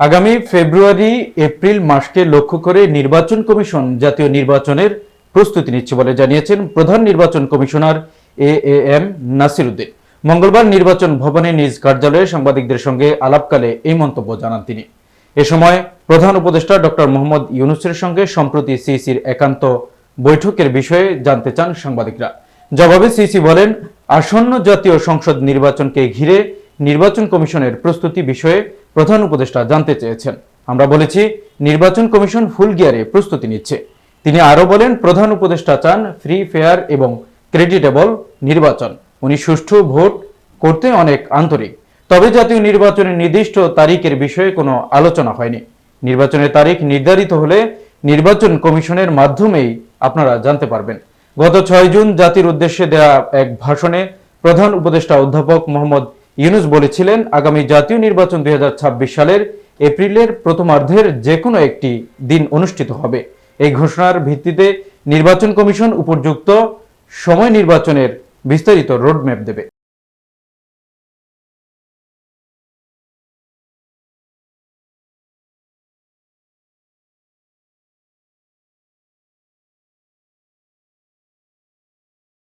আগামী ফেব্রুয়ারি এপ্রিল মাসকে লক্ষ্য করে নির্বাচন কমিশন জাতীয় নির্বাচনের প্রস্তুতি নিচ্ছে বলে জানিয়েছেন প্রধান নির্বাচন কমিশনার এএম নাসির উদ্দিন। মঙ্গলবার নির্বাচন ভবনে নিজ কার্যালয়ে সাংবাদিকদের সঙ্গে আলাপকালে এই মন্তব্য জানান তিনি। এ সময় প্রধান উপদেষ্টা ডক্টর মোহাম্মদ ইউনূসের সঙ্গে সম্প্রতি সিইসির একান্ত বৈঠকের বিষয়ে জানতে চান সাংবাদিকরা। জবাবে সিইসি বলেন, আসন্ন জাতীয় সংসদ নির্বাচনকে ঘিরে নির্বাচন কমিশনের প্রস্তুতি বিষয়ে প্রধান উপদেষ্টা জানতে চেয়েছেন। আমরা বলেছি, নির্বাচন কমিশন ফুল গিয়ারে প্রস্তুতি নিচ্ছে। তিনি আরো বলেন, প্রধান উপদেষ্টা চান ফ্রি, ফেয়ার এবং ক্রেডিটেবল নির্বাচন। উনি সুষ্ঠু ভোট করতে অনেক আন্তরিক। তবে জাতীয় নির্বাচনের নির্দিষ্ট তারিখের বিষয়ে কোনো আলোচনা হয়নি। নির্বাচনের তারিখ নির্ধারিত হলে নির্বাচন কমিশনের মাধ্যমেই আপনারা জানতে পারবেন। গত 6 জুন জাতির উদ্দেশ্যে দেয়া এক ভাষণে প্রধান উপদেষ্টা অধ্যাপক মোহাম্মদ ইউনূস বলেছিলেন, আগামী জাতীয় নির্বাচন 2026 সালের এপ্রিলের প্রথমার্ধের যে কোনো একটি দিন অনুষ্ঠিত হবে। এই ঘোষণার ভিত্তিতে নির্বাচন কমিশন উপযুক্ত সময় নির্বাচনের বিস্তারিত রোডম্যাপ দেবে।